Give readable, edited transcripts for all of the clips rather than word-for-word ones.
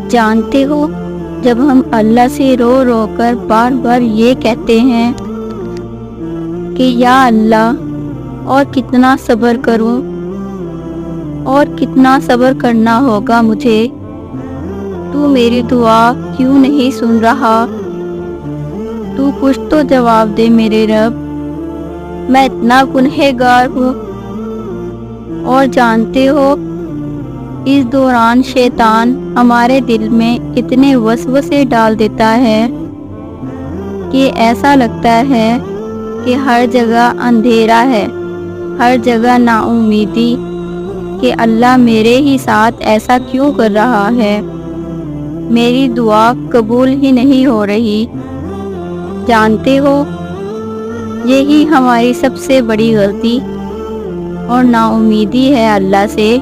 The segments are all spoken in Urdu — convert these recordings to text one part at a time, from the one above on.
جانتے ہو، جب ہم اللہ سے رو رو کر بار بار یہ کہتے ہیں کہ یا اللہ اور کتنا صبر کروں اور کتنا صبر کرنا ہوگا مجھے، تو میری دعا کیوں نہیں سن رہا؟ تو کچھ تو جواب دے میرے رب، میں اتنا گنہگار ہوں۔ اور جانتے ہو، اس دوران شیطان ہمارے دل میں اتنے وسوسے ڈال دیتا ہے کہ ایسا لگتا ہے کہ ہر جگہ اندھیرا ہے، ہر جگہ نا امیدی کہ اللہ میرے ہی ساتھ ایسا کیوں کر رہا ہے، میری دعا قبول ہی نہیں ہو رہی۔ جانتے ہو، یہی ہماری سب سے بڑی غلطی اور نا امیدی ہے اللہ سے،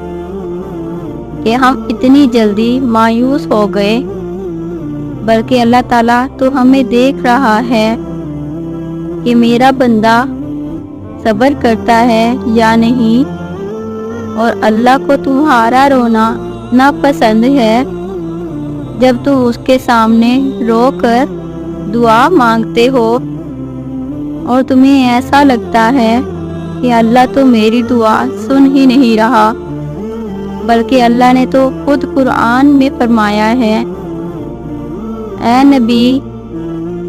کہ ہم اتنی جلدی مایوس ہو گئے، بلکہ اللہ تعالیٰ تو ہمیں دیکھ رہا ہے کہ میرا بندہ صبر کرتا ہے یا نہیں، اور اللہ کو تمہارا رونا ناپسند ہے جب تم اس کے سامنے رو کر دعا مانگتے ہو اور تمہیں ایسا لگتا ہے کہ اللہ تو میری دعا سن ہی نہیں رہا، بلکہ اللہ نے تو خود قرآن میں فرمایا ہے، اے نبی،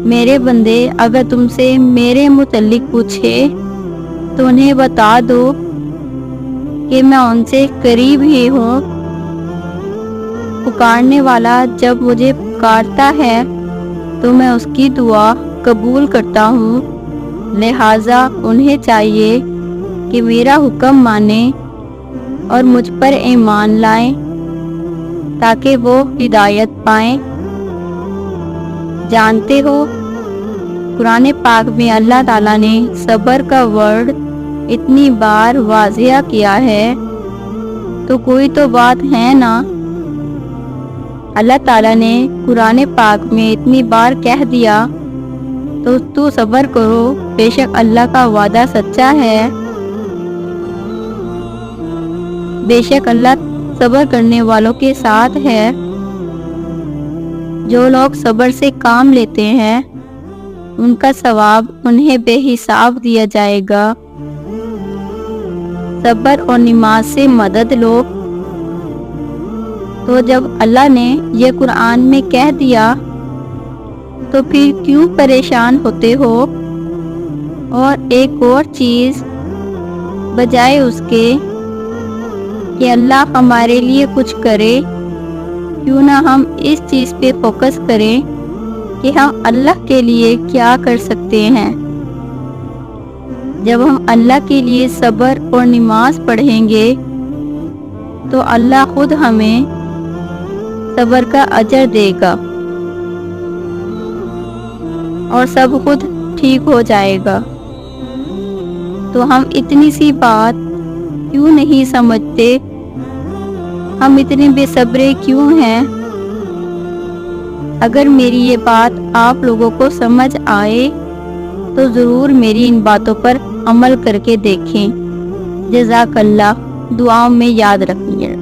میرے بندے اگر تم سے میرے متعلق پوچھے تو انہیں بتا دو کہ میں ان سے قریب ہی ہوں، پکارنے والا جب مجھے پکارتا ہے تو میں اس کی دعا قبول کرتا ہوں، لہٰذا انہیں چاہیے کہ میرا حکم مانیں اور مجھ پر ایمان لائیں تاکہ وہ ہدایت پائیں۔ جانتے ہو، قرآن پاک میں اللہ تعالیٰ نے صبر کا ورڈ اتنی بار واضح کیا ہے، تو کوئی تو بات ہے نا۔ اللہ تعالیٰ نے قرآن پاک میں اتنی بار کہہ دیا تو صبر کرو، بے شک اللہ کا وعدہ سچا ہے، بے شک اللہ صبر کرنے والوں کے ساتھ ہے۔ جو لوگ صبر سے کام لیتے ہیں ان کا ثواب انہیں بے حساب دیا جائے گا۔ صبر اور نماز سے مدد لو۔ تو جب اللہ نے یہ قرآن میں کہہ دیا تو پھر کیوں پریشان ہوتے ہو؟ اور ایک اور چیز، بجائے اس کے کہ اللہ ہمارے لیے کچھ کرے، کیوں نہ ہم اس چیز پہ فوکس کریں کہ ہم اللہ کے لیے کیا کر سکتے ہیں۔ جب ہم اللہ کے لیے صبر اور نماز پڑھیں گے تو اللہ خود ہمیں صبر کا اجر دے گا اور سب خود ٹھیک ہو جائے گا۔ تو ہم اتنی سی بات کیوں نہیں سمجھتے؟ ہم اتنے بے صبرے کیوں ہیں؟ اگر میری یہ بات آپ لوگوں کو سمجھ آئے تو ضرور میری ان باتوں پر عمل کر کے دیکھیں۔ جزاک اللہ، دعاؤں میں یاد رکھیے۔